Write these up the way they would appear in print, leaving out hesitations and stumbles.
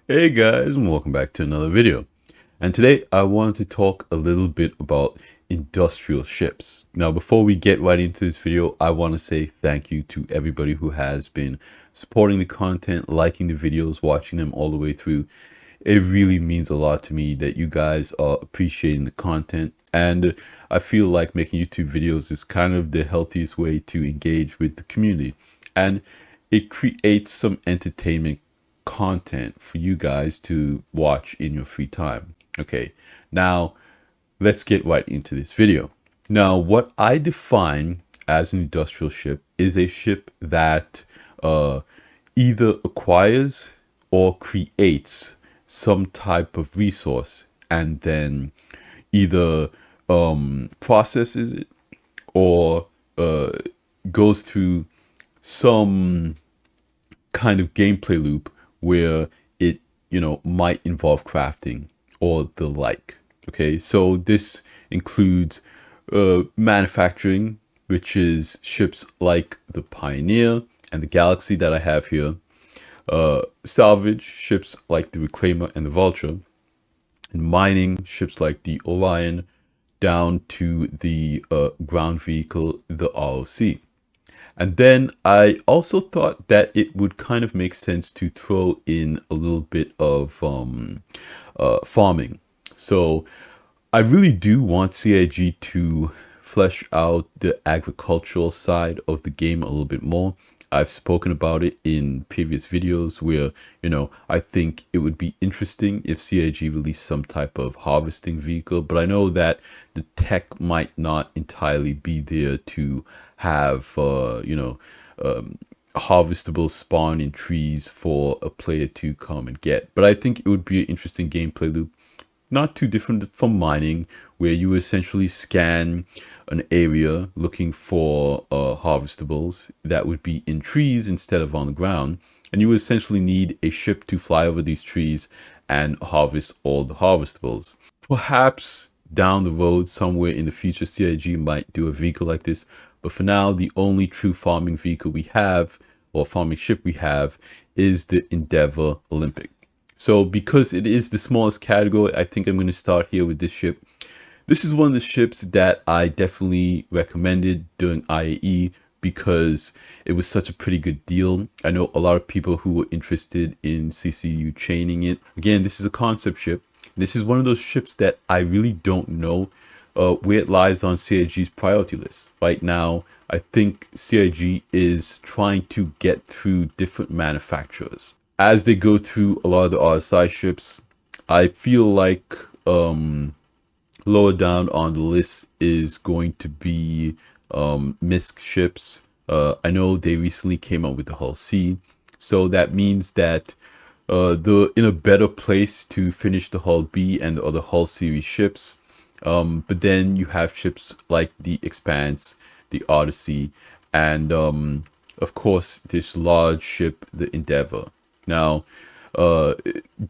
Hey guys, and welcome back to another video. And today I wanted to talk a little bit about industrial ships. Now, before we get right into this video, I want to say thank you to everybody who has been supporting the content, liking the videos, watching them all the way through. It really means a lot to me that you guys are appreciating the content. And I feel like making YouTube videos is kind of the healthiest way to engage with the community. And it creates some entertainment content for you guys to watch in your free time. Okay, now let's get right into this video. Now, what I define as an industrial ship is a ship that either acquires or creates some type of resource and then either processes it or goes through some kind of gameplay loop where it, might involve crafting or the like. Okay, so this includes manufacturing, which is ships like the Pioneer and the Galaxy that I have here, salvage ships like the Reclaimer and the Vulture, and mining ships like the Orion, down to the ground vehicle, the ROC. And then I also thought that it would kind of make sense to throw in a little bit of farming. So I really do want CIG to flesh out the agricultural side of the game a little bit more. I've spoken about it in previous videos where, I think it would be interesting if CIG released some type of harvesting vehicle, but I know that the tech might not entirely be there to have, harvestable spawn in trees for a player to come and get. But I think it would be an interesting gameplay loop, not too different from mining, where you essentially scan an area looking for harvestables that would be in trees instead of on the ground. And you essentially need a ship to fly over these trees and harvest all the harvestables. Perhaps down the road, somewhere in the future, CIG might do a vehicle like this. But for now, the only true farming vehicle we have, or farming ship we have, is the Endeavor Olympic. So because it is the smallest category, I think I'm going to start here with this ship. This is one of the ships that I definitely recommended during IAE because it was such a pretty good deal. I know a lot of people who were interested in CCU chaining it. Again, this is a concept ship. This is one of those ships that I really don't know where it lies on CIG's priority list. Right now, I think CIG is trying to get through different manufacturers. As they go through a lot of the RSI ships, I feel like lower down on the list is going to be MISC ships. I know they recently came out with the Hull C, so that means that they're in a better place to finish the Hull B and the other Hull series ships. But then you have ships like the Expanse, the Odyssey, and of course this large ship, the Endeavor. Now,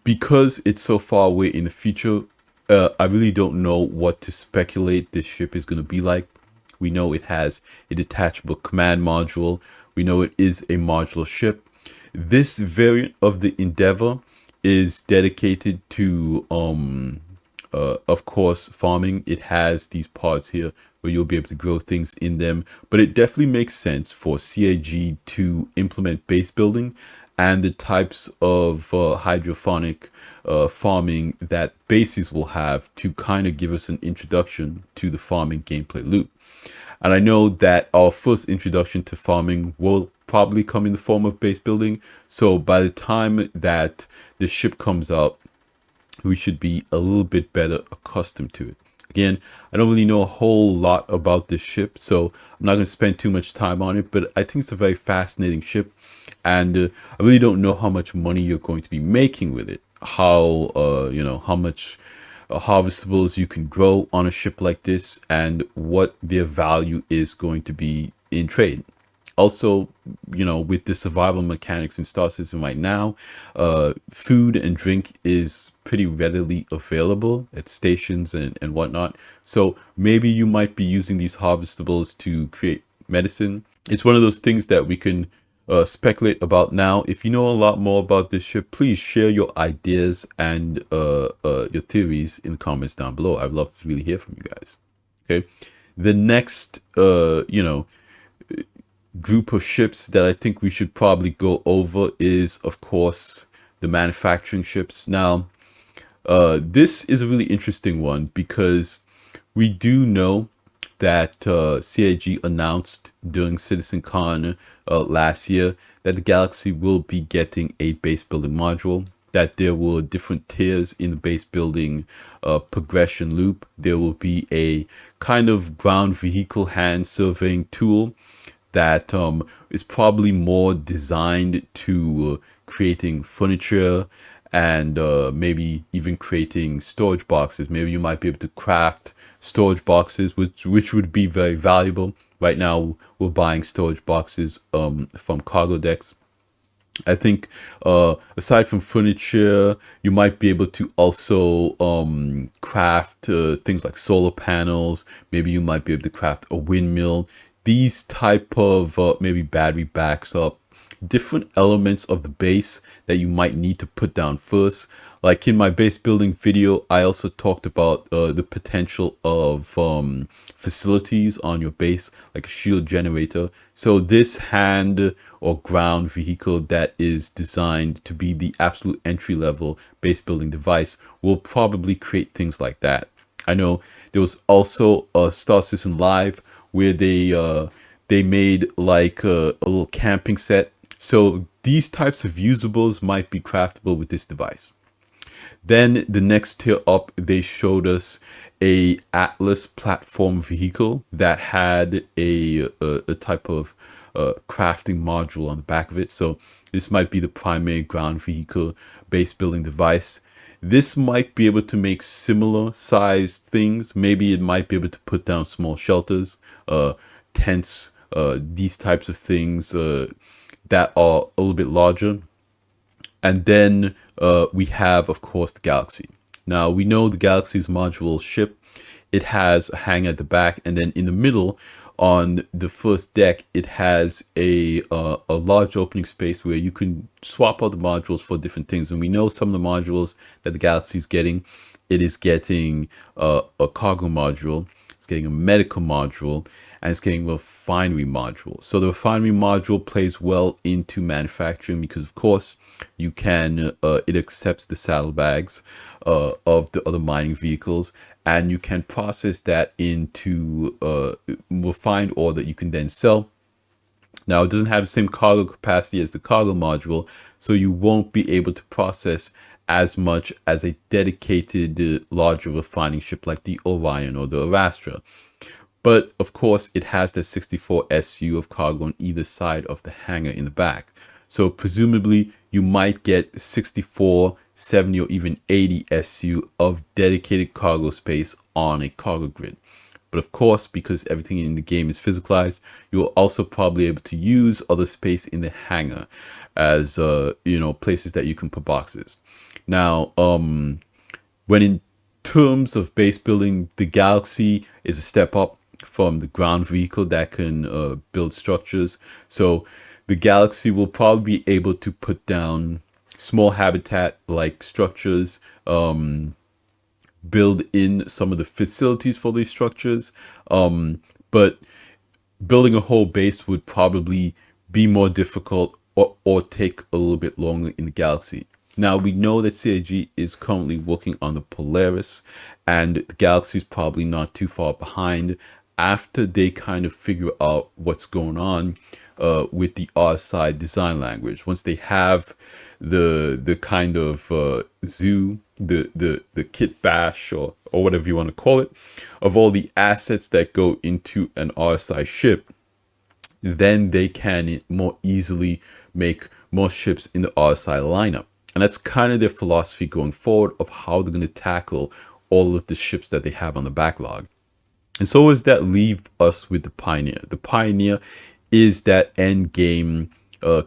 because it's so far away in the future, I really don't know what to speculate this ship is going to be like. We know it has a detachable command module. We know it is a modular ship. This variant of the Endeavor is dedicated to, of course, farming. It has these pods here where you'll be able to grow things in them. But it definitely makes sense for CIG to implement base building and the types of hydroponic farming that bases will have to kind of give us an introduction to the farming gameplay loop. And I know that our first introduction to farming will probably come in the form of base building. So by the time that the ship comes out, we should be a little bit better accustomed to it. Again, I don't really know a whole lot about this ship, so I'm not going to spend too much time on it, but I think it's a very fascinating ship, and I really don't know how much money you're going to be making with it, how much harvestables you can grow on a ship like this, and what their value is going to be in trade. Also, with the survival mechanics in Star System right now, food and drink is pretty readily available at stations and whatnot. So maybe you might be using these harvestables to create medicine. It's one of those things that we can speculate about now. If you know a lot more about this ship, please share your ideas and your theories in the comments down below. I'd love to really hear from you guys. Okay, the next group of ships that I think we should probably go over is, of course, the manufacturing ships. Now, this is a really interesting one because we do know that CIG announced during CitizenCon last year that the Galaxy will be getting a base building module, that there were different tiers in the base building progression loop. There will be a kind of ground vehicle hand surveying tool that is probably more designed to creating furniture and maybe even creating storage boxes. Maybe you might be able to craft storage boxes, which would be very valuable. Right now, we're buying storage boxes from cargo decks. I think aside from furniture, you might be able to also craft things like solar panels. Maybe you might be able to craft a windmill. These type of maybe battery backs up, different elements of the base that you might need to put down first. Like in my base building video, I also talked about the potential of facilities on your base, like a shield generator. So this hand or ground vehicle that is designed to be the absolute entry level base building device will probably create things like that. I know there was also a Star Citizen Live where they made like a little camping set. So these types of usables might be craftable with this device. Then the next tier up, they showed us a Atlas platform vehicle that had a type of crafting module on the back of it. So this might be the primary ground vehicle base building device. This might be able to make similar sized things. Maybe it might be able to put down small shelters, tents, these types of things that are a little bit larger. And then we have, of course, the Galaxy. Now, we know the Galaxy's modular ship. It has a hangar at the back, and then in the middle, on the first deck, it has a large opening space where you can swap out the modules for different things. And we know some of the modules that the Galaxy is getting. It is getting a cargo module, it's getting a medical module, and it's getting a refinery module. So the refinery module plays well into manufacturing because, of course, you can it accepts the saddlebags of the other mining vehicles, and you can process that into refined ore that you can then sell. Now, it doesn't have the same cargo capacity as the cargo module, so you won't be able to process as much as a dedicated larger refining ship like the Orion or the Astra. But of course, it has the 64 SU of cargo on either side of the hangar in the back. So presumably, you might get 64, 70, or even 80 SU of dedicated cargo space on a cargo grid. But of course, because everything in the game is physicalized, you'll also probably able to use other space in the hangar as places that you can put boxes. Now, when in terms of base building, the Galaxy is a step up from the ground vehicle that can build structures. So the Galaxy will probably be able to put down small habitat like structures, build in some of the facilities for these structures, but building a whole base would probably be more difficult or take a little bit longer in the Galaxy. Now, we know that CIG is currently working on the Polaris, and the Galaxy is probably not too far behind after they kind of figure out what's going on with the RSI design language. Once they have the kind of zoo, the kit bash or whatever you want to call it, of all the assets that go into an RSI ship, then they can more easily make more ships in the RSI lineup. And that's kind of their philosophy going forward of how they're going to tackle all of the ships that they have on the backlog. And so does that leave us with the Pioneer. The Pioneer is that end game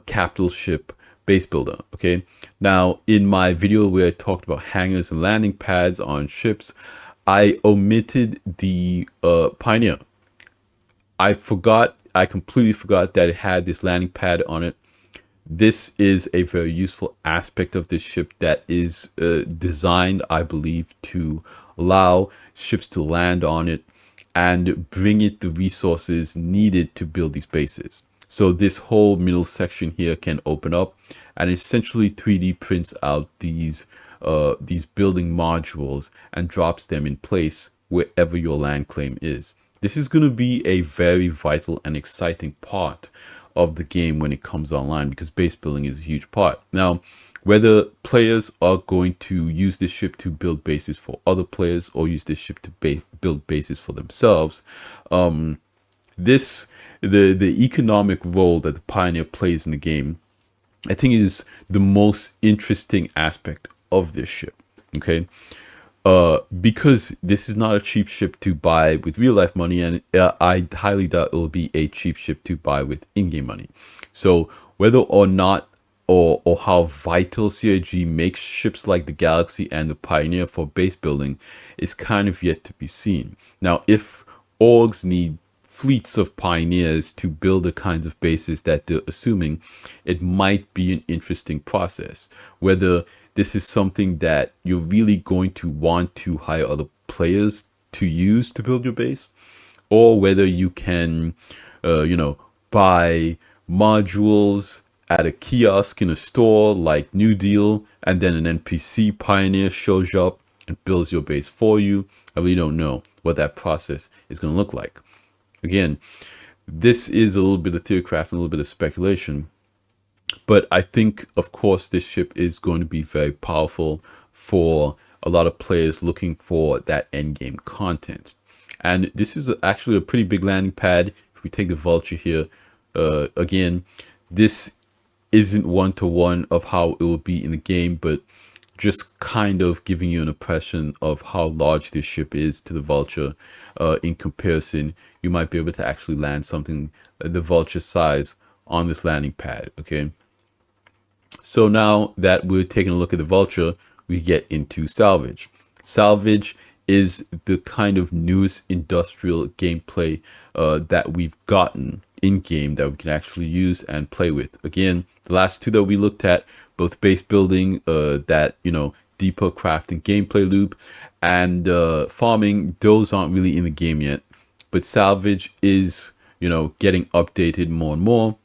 capital ship base builder. Okay. Now, in my video where I talked about hangars and landing pads on ships, I omitted the Pioneer. I completely forgot that it had this landing pad on it. This is a very useful aspect of this ship that is designed, I believe, to allow ships to land on it and bring it the resources needed to build these bases. So this whole middle section here can open up and essentially 3D prints out these building modules and drops them in place wherever your land claim is. This is going to be a very vital and exciting part of the game when it comes online, because base building is a huge part. Now, whether players are going to use this ship to build bases for other players or use this ship to build bases for themselves, the economic role that the Pioneer plays in the game, I think, is the most interesting aspect of this ship. Okay, because this is not a cheap ship to buy with real life money, and I highly doubt it will be a cheap ship to buy with in-game money. So whether or not or how vital CIG makes ships like the Galaxy and the Pioneer for base building is kind of yet to be seen. Now, if orgs need fleets of Pioneers to build the kinds of bases that they're assuming, it might be an interesting process. Whether this is something that you're really going to want to hire other players to use to build your base, or whether you can, buy modules at a kiosk in a store like New Deal, and then an NPC Pioneer shows up and builds your base for you. I really don't know what that process is going to look like. Again, this is a little bit of theorycraft and a little bit of speculation, but I think, of course, this ship is going to be very powerful for a lot of players looking for that endgame content. And this is actually a pretty big landing pad. If we take the Vulture here, again, this isn't one-to-one of how it will be in the game, but just kind of giving you an impression of how large this ship is to the Vulture. In comparison, you might be able to actually land something the Vulture size on this landing pad. Okay, so now that we're taking a look at the Vulture, we get into salvage. Salvage is the kind of newest industrial gameplay that we've gotten in game that we can actually use and play with. Again, the last two that we looked at, both base building, deeper crafting gameplay loop, and farming, those aren't really in the game yet. But salvage is, getting updated more and more.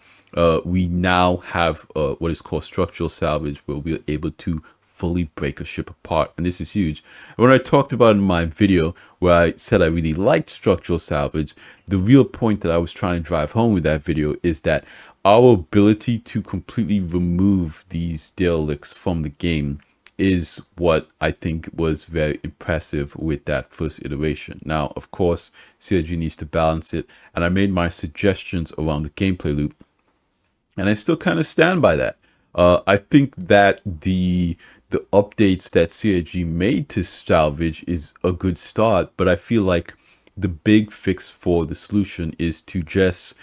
We now have what is called structural salvage, where we're able to fully break a ship apart, and this is huge. When I talked about in my video where I said I really liked structural salvage, the real point that I was trying to drive home with that video is that our ability to completely remove these derelicts from the game is what I think was very impressive with that first iteration. Now, of course, CIG needs to balance it, and I made my suggestions around the gameplay loop, and I still kind of stand by that. I think that the updates that CIG made to salvage is a good start, but I feel like the big fix for the solution is to just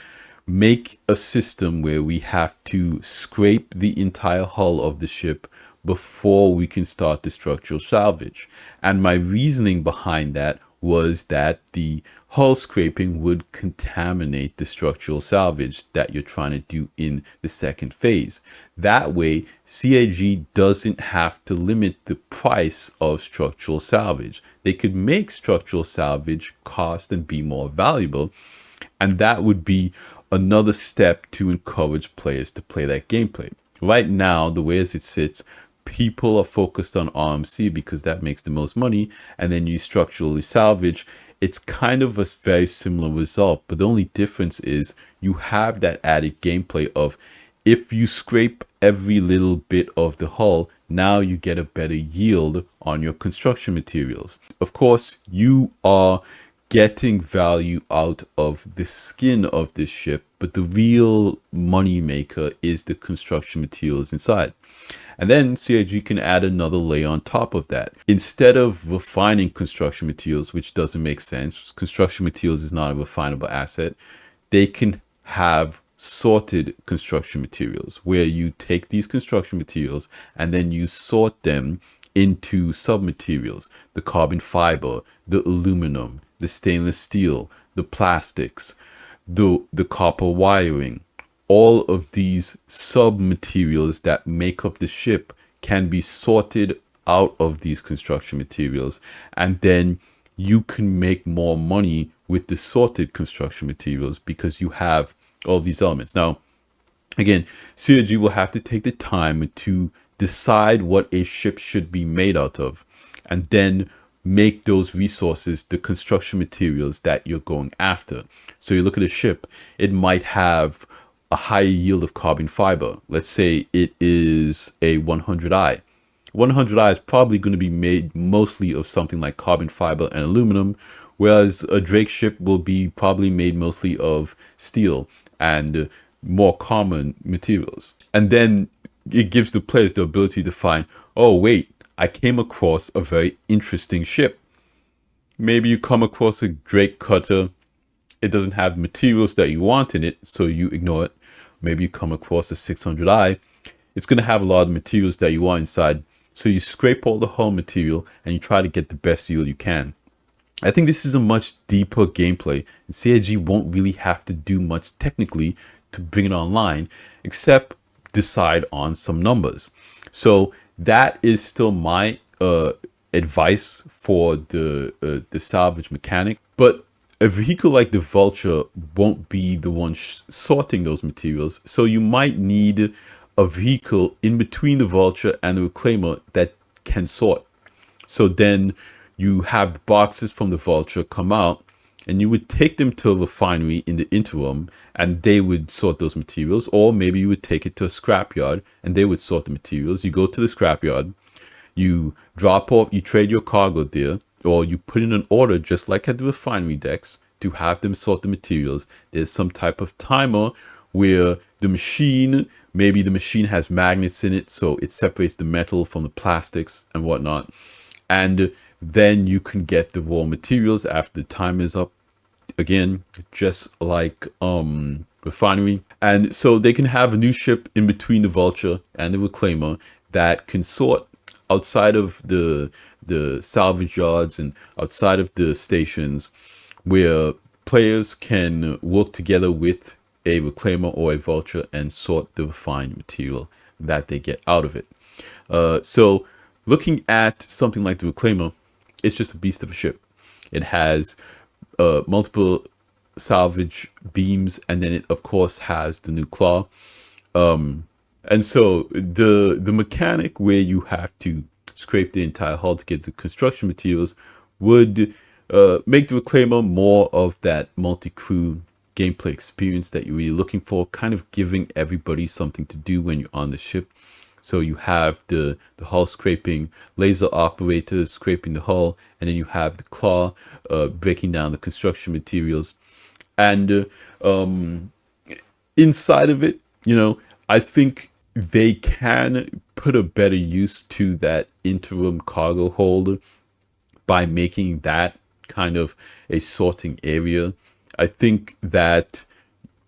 make a system where we have to scrape the entire hull of the ship before we can start the structural salvage. And my reasoning behind that was that the hull scraping would contaminate the structural salvage that you're trying to do in the second phase. That way, CIG doesn't have to limit the price of structural salvage. They could make structural salvage cost and be more valuable, and that would be another step to encourage players to play that gameplay. Right now, the way as it sits, people are focused on RMC because that makes the most money, and then you structurally salvage. It's kind of a very similar result, but the only difference is you have that added gameplay of, if you scrape every little bit of the hull, now you get a better yield on your construction materials. Of course, you are getting value out of the skin of this ship, but the real money maker is the construction materials inside. And then CIG can add another layer on top of that. Instead of refining construction materials, which doesn't make sense, construction materials is not a refinable asset, they can have sorted construction materials, where you take these construction materials and then you sort them into sub-materials: the carbon fiber, the aluminum, the stainless steel, the plastics, the copper wiring. all of these sub materials that make up the ship can be sorted out of these construction materials, and then you can make more money with the sorted construction materials because you have all these elements. Now, again, CIG will have to take the time to decide what a ship should be made out of, and then make those resources the construction materials that you're going after. So you look at a ship, it might have a high yield of carbon fiber. Let's say it is a 100i. 100i is probably going to be made mostly of something like carbon fiber and aluminum, whereas a Drake ship will be probably made mostly of steel and more common materials. And then it gives the players the ability to find, oh wait, I came across a very interesting ship. Maybe you come across a Drake cutter. It doesn't have materials that you want in it, so you ignore it. Maybe you come across a 600i. It's going to have a lot of materials that you want inside. So you scrape all the hull material and you try to get the best yield you can. I think this is a much deeper gameplay, and CIG won't really have to do much technically to bring it online, except decide on some numbers. So that is still my advice for the salvage mechanic. But a vehicle like the Vulture won't be the one sorting those materials, so you might need a vehicle in between the Vulture and the Reclaimer that can sort. So then you have boxes from the Vulture come out, and you would take them to a refinery in the interim, and they would sort those materials. Or maybe you would take it to a scrapyard, and they would sort the materials. You go to the scrapyard, you drop off, you trade your cargo there, or you put in an order just like at the refinery decks to have them sort the materials. There's some type of timer where the machine, maybe the machine has magnets in it, so it separates the metal from the plastics and whatnot. And then you can get the raw materials after the time is up, again, just like refinery. And so they can have a new ship in between the Vulture and the Reclaimer that can sort outside of the salvage yards and outside of the stations, where players can work together with a Reclaimer or a Vulture and sort the refined material that they get out of it. So looking at something like the Reclaimer, it's just a beast of a ship. It has multiple salvage beams, and then it of course has the new claw. And so the mechanic where you have to scrape the entire hull to get the construction materials would make the Reclaimer more of that multi-crew gameplay experience that you're really looking for, kind of giving everybody something to do when you're on the ship. So you have the hull scraping, laser operators scraping the hull, and then you have the claw breaking down the construction materials. And inside of it, I think they can put a better use to that interim cargo hold by making that kind of a sorting area. I think that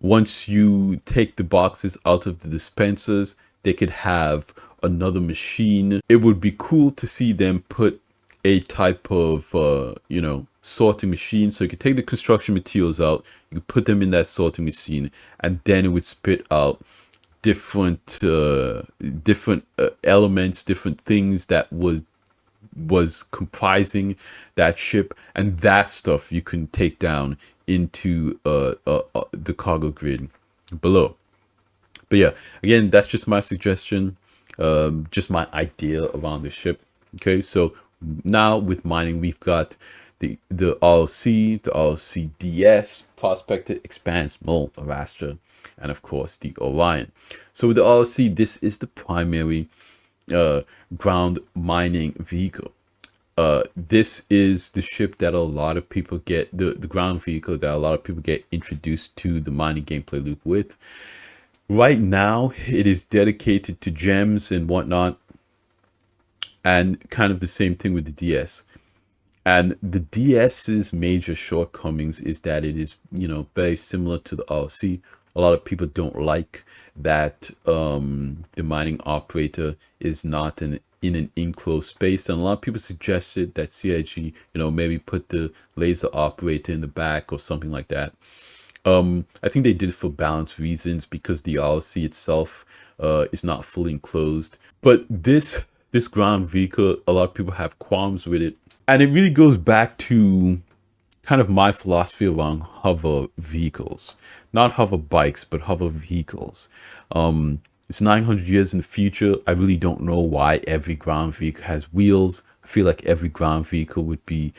once you take the boxes out of the dispensers, they could have another machine. It would be cool to see them put a type of, sorting machine. So you could take the construction materials out, you could put them in that sorting machine, and then it would spit out different elements, different things that was comprising that ship, and that stuff you can take down into the cargo grid below. But yeah, again, that's just my suggestion, just my idea around the ship. Okay, so now with mining, we've got the RLC, the RLC-DS, Prospector, Expanse, Mold of Astra, and of course the Orion. So with the RLC, this is the primary ground mining vehicle. This is the ship that a lot of people get, the ground vehicle that a lot of people get introduced to the mining gameplay loop with. Right now, it is dedicated to gems and whatnot, and kind of the same thing with the DS. And the DS's major shortcomings is that it is, very similar to the RLC. A lot of people don't like that the mining operator is not in an enclosed space, and a lot of people suggested that CIG, maybe put the laser operator in the back or something like that. I think they did it for balance reasons because the RC itself is not fully enclosed. But this ground vehicle, a lot of people have qualms with it, and it really goes back to kind of my philosophy around hover vehicles, not hover bikes, but hover vehicles. It's 900 years in the future. I really don't know why every ground vehicle has wheels. I feel like every ground vehicle would be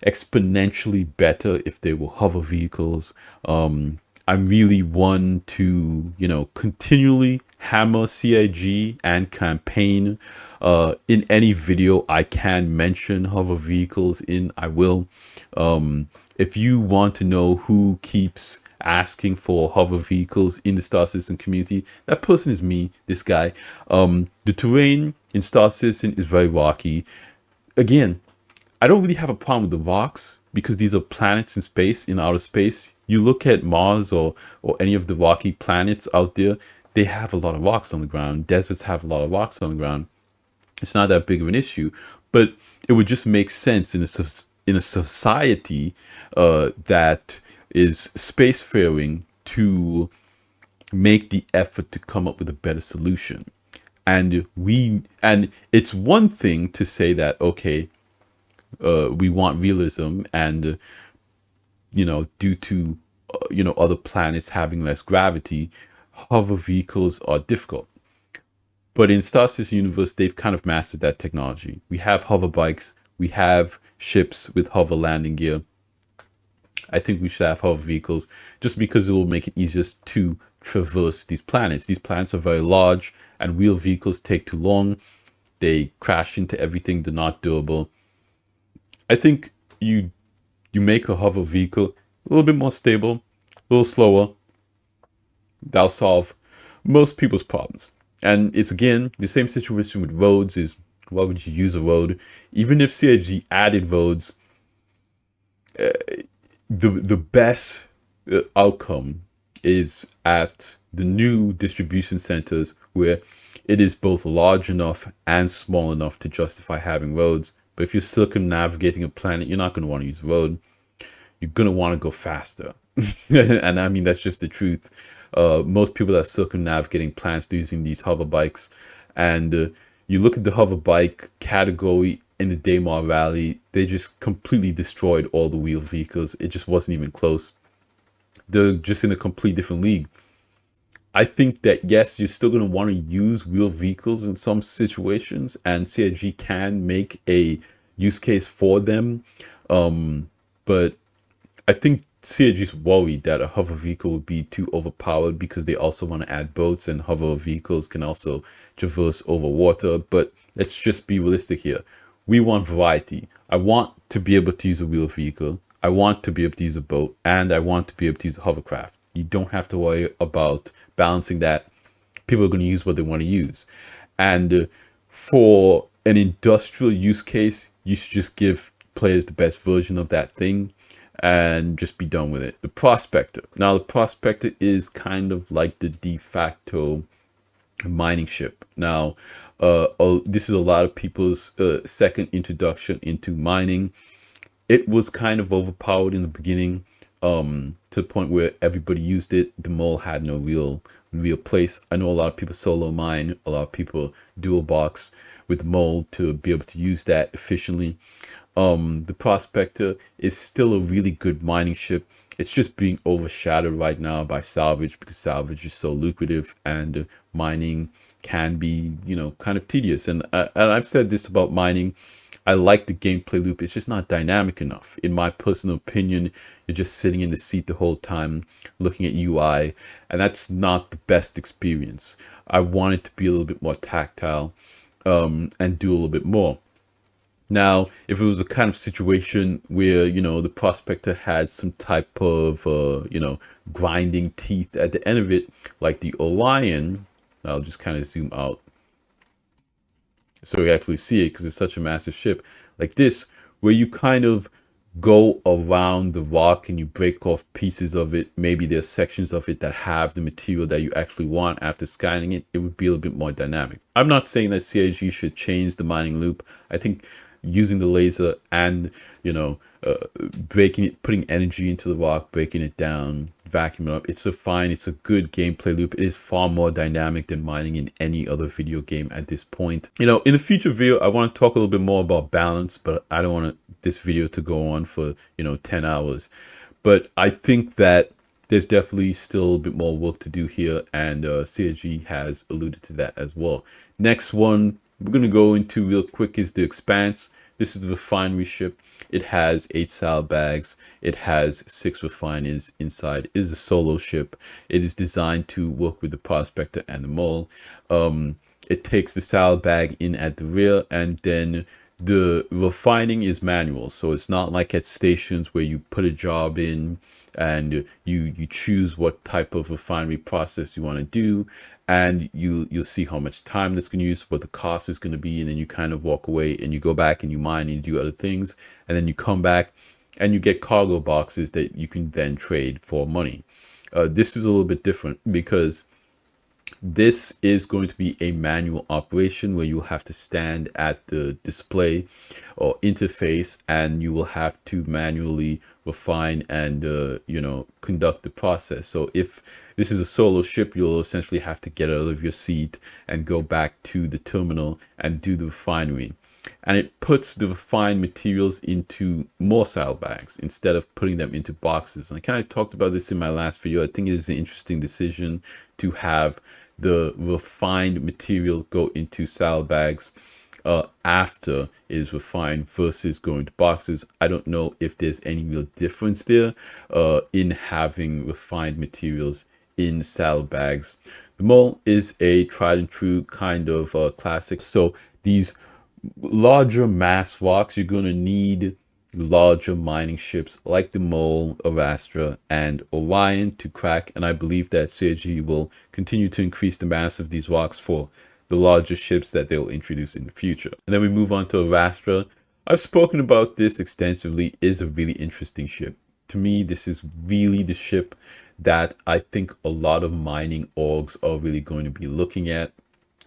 exponentially better if they were hover vehicles. I'm really one to, continually hammer CIG and campaign. In any video I can mention hover vehicles in, I will. If you want to know who keeps asking for hover vehicles in the Star Citizen community, that person is me, this guy. The terrain in Star Citizen is very rocky. Again, I don't really have a problem with the rocks because these are planets in space, in outer space. You look at Mars or any of the rocky planets out there, they have a lot of rocks on the ground. Deserts have a lot of rocks on the ground. It's not that big of an issue, but it would just make sense in a society that is spacefaring to make the effort to come up with a better solution. And it's one thing to say that, okay, we want realism, and due to other planets having less gravity, hover vehicles are difficult. But in Star Citizen universe, they've kind of mastered that technology. We have hover bikes, we have ships with hover landing gear. I think we should have hover vehicles just because it will make it easier to traverse these planets. These planets are very large, and wheeled vehicles take too long. They crash into everything. They're not durable. I think you make a hover vehicle a little bit more stable, a little slower. That'll solve most people's problems. And it's, again, the same situation with roads. Is why would you use a road? Even if CIG added roads, the best outcome is at the new distribution centers where it is both large enough and small enough to justify having roads. But if you're circumnavigating a planet, you're not going to want to use a road. You're going to want to go faster. And I mean, that's just the truth. Most people that are circumnavigating planets using these hover bikes. And you look at the hover bike category in the Daymar Rally, they just completely destroyed all the wheeled vehicles. It just wasn't even close. They're just in a complete different league. I think that, yes, you're still going to want to use wheeled vehicles in some situations, and CIG can make a use case for them. But I think CIG is worried that a hover vehicle would be too overpowered because they also want to add boats, and hover vehicles can also traverse over water. But let's just be realistic here. We want variety. I want to be able to use a wheeled vehicle. I want to be able to use a boat, and I want to be able to use a hovercraft. You don't have to worry about balancing that. People are going to use what they want to use. And for an industrial use case, you should just give players the best version of that thing and just be done with it. The Prospector. Now, the Prospector is kind of like the de facto mining ship. Now, this is a lot of people's second introduction into mining. It was kind of overpowered in the beginning, to the point where everybody used it. The mole had no real place. I know a lot of people solo mine, a lot of people dual box with the mole to be able to use that efficiently. The Prospector is still a really good mining ship. It's just being overshadowed right now by salvage because salvage is so lucrative, and mining can be, kind of tedious. And I've said this about mining. I like the gameplay loop. It's just not dynamic enough. In my personal opinion, you're just sitting in the seat the whole time looking at UI, and that's not the best experience. I want it to be a little bit more tactile, and do a little bit more. Now, if it was a kind of situation where, the Prospector had some type of, grinding teeth at the end of it, like the Orion, I'll just kind of zoom out so we actually see it because it's such a massive ship, like this, where you kind of go around the rock and you break off pieces of it. Maybe there's sections of it that have the material that you actually want. After scanning it, it would be a little bit more dynamic. I'm not saying that CIG should change the mining loop. I think using the laser and breaking it, putting energy into the rock, breaking it down, vacuuming it up. It's a good gameplay loop. It is far more dynamic than mining in any other video game at this point. You know, in a future video, I want to talk a little bit more about balance, but I don't want this video to go on for, 10 hours. But I think that there's definitely still a bit more work to do here, and CIG has alluded to that as well. Next one we're going to go into real quick is the Expanse. This is the refinery ship. It has 8 saddlebags. It has 6 refiners inside. It is a solo ship. It is designed to work with the Prospector and the Mole. It takes the saddlebag in at the rear, and then the refining is manual. So it's not like at stations where you put a job in and you choose what type of refinery process you want to do, and you'll see how much time that's going to use, what the cost is going to be, and then you kind of walk away and you go back and you mine and you do other things, and then you come back and you get cargo boxes that you can then trade for money. This is a little bit different because this is going to be a manual operation where you'll have to stand at the display or interface, and you will have to manually refine and conduct the process. So if this is a solo ship, you'll essentially have to get out of your seat and go back to the terminal and do the refinery. And it puts the refined materials into more saddlebags instead of putting them into boxes. And I kind of talked about this in my last video. I think it is an interesting decision to have the refined material go into saddlebags after it is refined versus going to boxes. I don't know if there's any real difference there in having refined materials in saddlebags. The Mole is a tried and true kind of classic. So these larger mass rocks, you're going to need larger mining ships like the Mole of Astra and Orion to crack, and I believe that CIG will continue to increase the mass of these rocks for the larger ships that they'll introduce in the future. And then we move on to Astra. I've spoken about this extensively. It is a really interesting ship. To me, this is really the ship that I think a lot of mining orgs are really going to be looking at.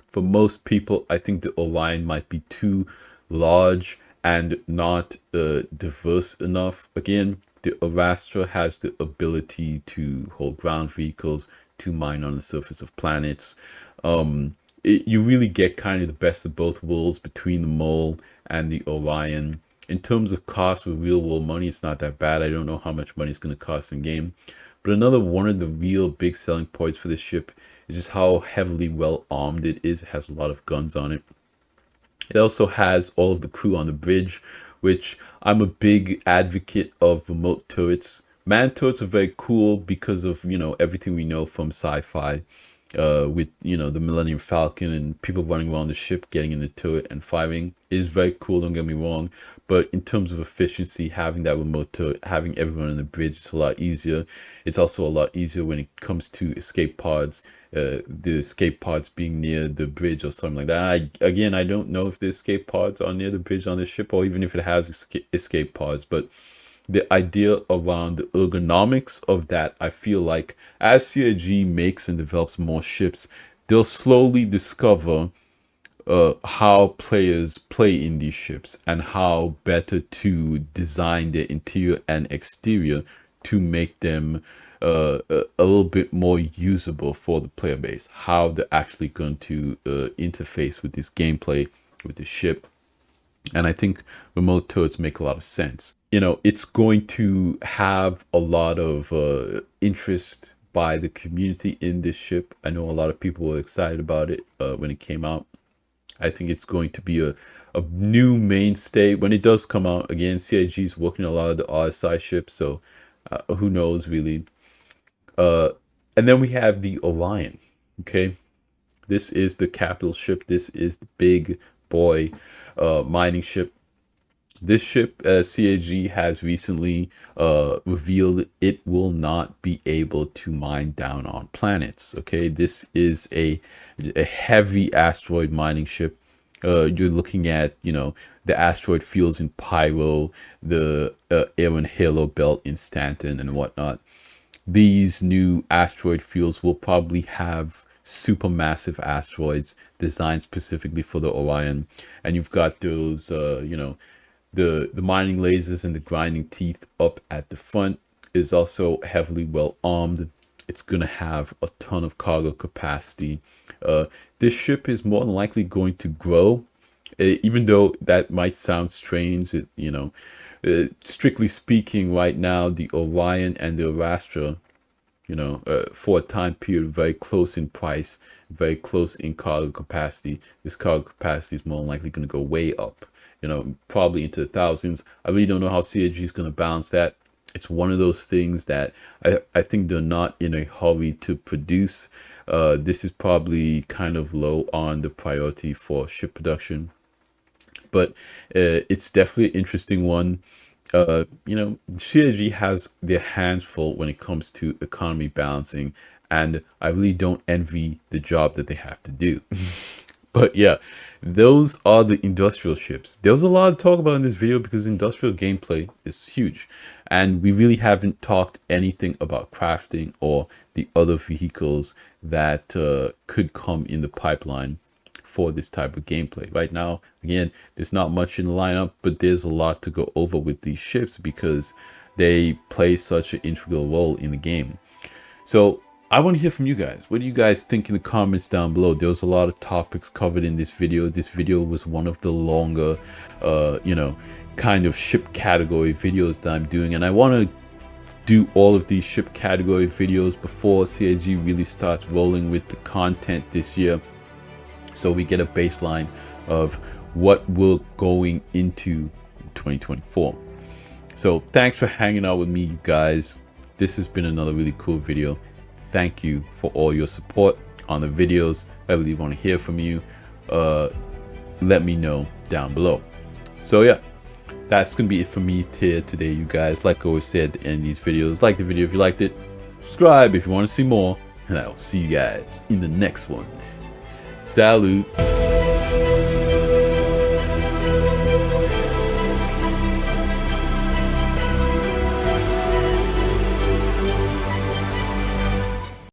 For most people, I think the Orion might be too large and not diverse enough. Again, the Astra has the ability to hold ground vehicles, to mine on the surface of planets. You really get kind of the best of both worlds between the Mole and the Orion. In terms of cost with real world money, it's not that bad. I don't know how much money it's going to cost in game. But another one of the real big selling points for this ship is just how heavily well armed it is. It has a lot of guns on it. It also has all of the crew on the bridge, which I'm a big advocate of remote turrets. Man turrets are very cool because of, everything we know from sci-fi with, the Millennium Falcon and people running around the ship, getting in the turret and firing. It is very cool, don't get me wrong. But in terms of efficiency, having that remote turret, having everyone on the bridge, is a lot easier. It's also a lot easier when it comes to escape pods. The escape pods being near the bridge or something like that. I don't know if the escape pods are near the bridge on the ship or even if it has escape pods, but the idea around the ergonomics of that, I feel like as CIG makes and develops more ships, they'll slowly discover how players play in these ships and how better to design their interior and exterior to make them a little bit more usable for the player base, how they're actually going to interface with this gameplay, with the ship. And I think remote turrets make a lot of sense. It's going to have a lot of interest by the community in this ship. I know a lot of people were excited about it when it came out. I think it's going to be a new mainstay when it does come out. Again, CIG is working a lot of the RSI ships, so who knows really. And then we have the Orion. Okay, this is the capital ship. This is the big boy mining ship. This ship, CIG has recently revealed it will not be able to mine down on planets. Okay, this is a heavy asteroid mining ship. You're looking at, the asteroid fields in Pyro, the Air and Halo belt in Stanton and whatnot. These new asteroid fields will probably have supermassive asteroids designed specifically for the Orion. And you've got those, the mining lasers and the grinding teeth up at the front is also heavily well armed. It's gonna have a ton of cargo capacity. This ship is more than likely going to grow, even though that might sound strange. Strictly speaking, right now the Orion and the Astra, for a time period, very close in price, very close in cargo capacity. This cargo capacity is more than likely going to go way up, probably into the thousands. I really don't know how CIG is going to balance that. It's one of those things that I think they're not in a hurry to produce. This is probably kind of low on the priority for ship production, but it's definitely an interesting one. CIG has their hands full when it comes to economy balancing, and I really don't envy the job that they have to do. But yeah, those are the industrial ships. There was a lot to talk about in this video because industrial gameplay is huge, and we really haven't talked anything about crafting or the other vehicles that could come in the pipeline for this type of gameplay. Right now, again, there's not much in the lineup, but there's a lot to go over with these ships because they play such an integral role in the game. So I want to hear from you guys. What do you guys think in the comments down below? There was a lot of topics covered in this video. This video was one of the longer kind of ship category videos that I'm doing, and I want to do all of these ship category videos before CIG really starts rolling with the content this year, so we get a baseline of what we're going into 2024. So thanks for hanging out with me, you guys. This has been another really cool video. Thank you for all your support on the videos. I really want to hear from you. Let me know down below. So yeah, that's gonna be it for me here today, you guys. Like I always say at the end of these videos, like the video if you liked it, subscribe if you want to see more, and I will see you guys in the next one. Salute.